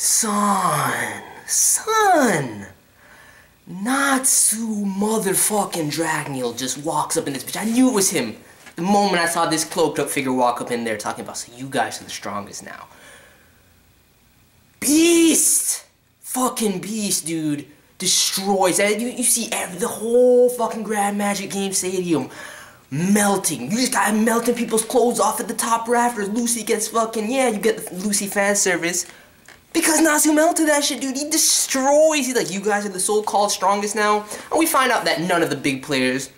Son, Natsu motherfucking Dragneel just walks up in this bitch. I knew it was him. The moment I saw this cloaked up figure walk up in there talking about, so you guys are the strongest now. Beast! Fucking beast, dude. Destroys. You see the whole fucking Grand Magic Game Stadium melting. You just got melting people's clothes off at the top rafters. Lucy gets fucking, yeah, you get the Lucy fan service. Because Natsu melted that shit, dude. He destroys. He's like, you guys are the so-called strongest now. And we find out that none of the big players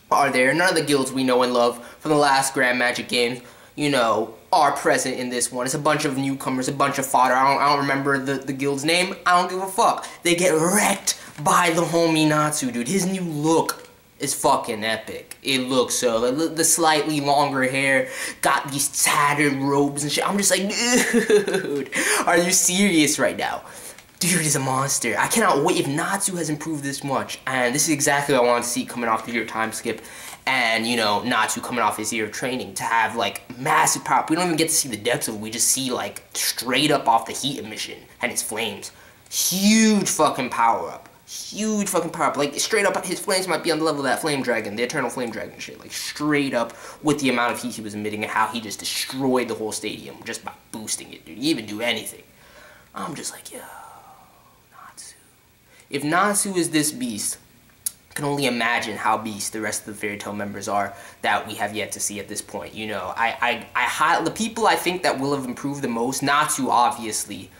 are there. None of the guilds we know and love from the last Grand Magic games, you know, are present in this one. It's a bunch of newcomers, a bunch of fodder. I don't remember the guild's name. I don't give a fuck. They get wrecked by the homie Natsu, dude. His new look is fucking epic. It looks so. The slightly longer hair, got these tattered robes and shit. I'm just like, dude, are you serious right now? Dude is a monster. I cannot wait if Natsu has improved this much. And this is exactly what I wanted to see coming off the year time skip. And, you know, Natsu coming off his year of training to have, like, massive power. We don't even get to see the depths of it. We just see, like, straight up off the heat emission and his flames. Huge fucking power up. Huge fucking power up. Like, straight up, his flames might be on the level of that flame dragon, the eternal flame dragon shit. Like, straight up with the amount of heat he was emitting and how he just destroyed the whole stadium just by boosting it, dude. He didn't even do anything. I'm just like, yo, Natsu. If Natsu is this beast, I can only imagine how beast the rest of the Fairy Tail members are that we have yet to see at this point. You know, the people I think that will have improved the most, Natsu obviously.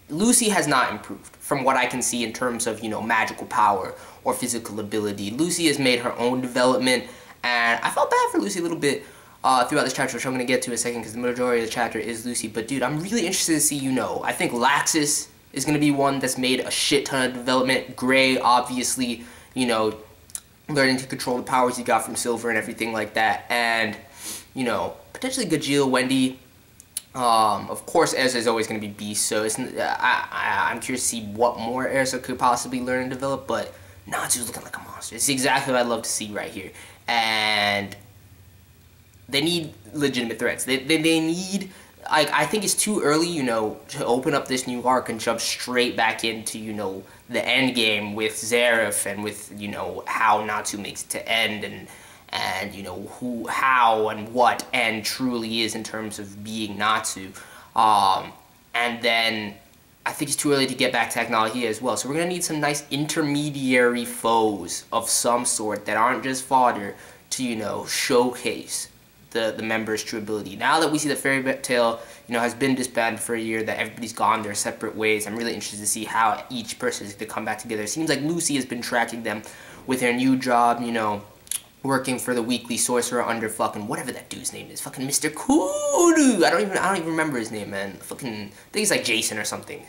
Lucy has not improved from what I can see in terms of, you know, magical power or physical ability. Lucy has made her own development, and I felt bad for Lucy a little bit throughout this chapter, which I'm going to get to in a second because the majority of the chapter is Lucy. But dude, I'm really interested to see, you know, I think Laxus is going to be one that's made a shit ton of development. Gray, obviously, you know, learning to control the powers he got from Silver and everything like that. And, you know, potentially Gajeel, Wendy. Of course, Erza is always going to be Beast, so I'm curious to see what more Erza could possibly learn and develop, but Natsu's looking like a monster. It's exactly what I'd love to see right here. And they need legitimate threats. They need, I think it's too early, you know, to open up this new arc and jump straight back into, you know, the end game with Zeref and with, you know, how Natsu makes it to end and you know, who, how, and what N truly is in terms of being Natsu. And then I think it's too early to get back to technology as well. So we're going to need some nice intermediary foes of some sort that aren't just fodder to, you know, showcase the members' true ability. Now that we see that Fairy Tail, you know, has been disbanded for a year, that everybody's gone their separate ways, I'm really interested to see how each person is going to come back together. It seems like Lucy has been tracking them with her new job, you know, working for the weekly sorcerer under fucking whatever that dude's name is, fucking Mr. Kudu. I don't even remember his name, man. Fucking, I think he's like Jason or something.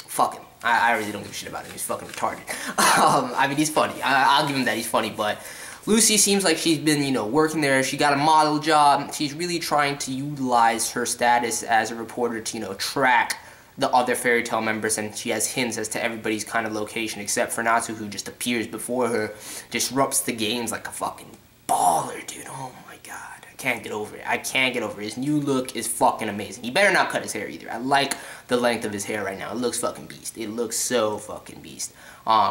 Fuck him. I really don't give a shit about him. He's fucking retarded. I mean, he's funny. I'll give him that. He's funny, but Lucy seems like she's been, you know, working there. She got a model job. She's really trying to utilize her status as a reporter to, you know, track the other Fairy Tail members, and she has hints as to everybody's kind of location, except for Natsu, who just appears before her, disrupts the games like a fucking baller, dude. Oh my god, I can't get over it. I can't get over it. His new look is fucking amazing. He better not cut his hair either. I like the length of his hair right now. It looks fucking beast. It looks so fucking beast.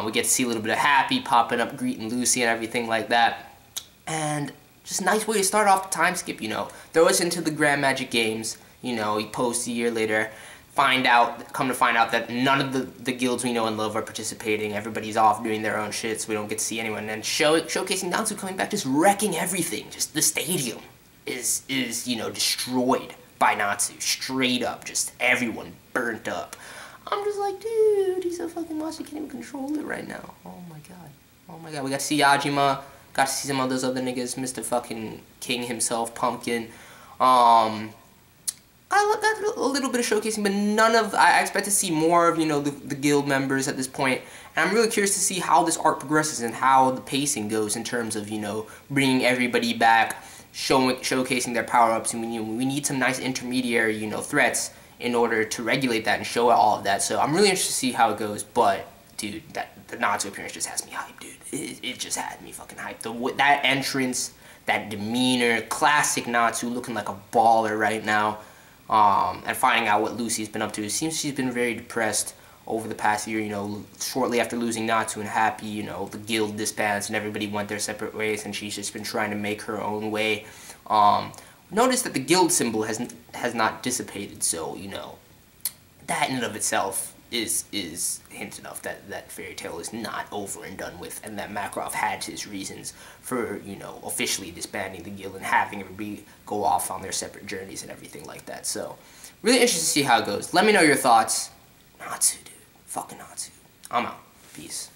We get to see a little bit of Happy popping up, greeting Lucy and everything like that. And just a nice way to start off the time skip, you know. Throw us into the Grand Magic Games, you know, he posts a year later. Come to find out that none of the guilds we know and love are participating. Everybody's off doing their own shit, so we don't get to see anyone. And showcasing Natsu coming back, just wrecking everything. Just the stadium is you know, destroyed by Natsu. Straight up, just everyone burnt up. I'm just like, dude, he's a fucking monster. Can't even control it right now. Oh my god. Oh my god. We got to see Yajima. Got to see some of those other niggas. Mr. fucking King himself, Pumpkin. I got a little bit of showcasing, but none of, I expect to see more of, you know, the guild members at this point. And I'm really curious to see how this arc progresses and how the pacing goes in terms of, you know, bringing everybody back, showcasing their power-ups. And we need some nice intermediary, you know, threats in order to regulate that and show all of that. So I'm really interested to see how it goes, but, dude, the Natsu appearance just has me hyped, dude. It just had me fucking hyped. That entrance, that demeanor, classic Natsu looking like a baller right now. and finding out what Lucy's been up to. It seems she's been very depressed over the past year, you know, shortly after losing Natsu and Happy, you know, the guild disbands and everybody went their separate ways, and she's just been trying to make her own way. Notice that the guild symbol has not dissipated, so, you know, that in and of itself is hint enough that Fairy Tail is not over and done with, and that Makarov had his reasons for, you know, officially disbanding the guild and having everybody go off on their separate journeys and everything like that. So, really interested to see how it goes. Let me know your thoughts. Natsu, dude. Fucking Natsu. I'm out. Peace.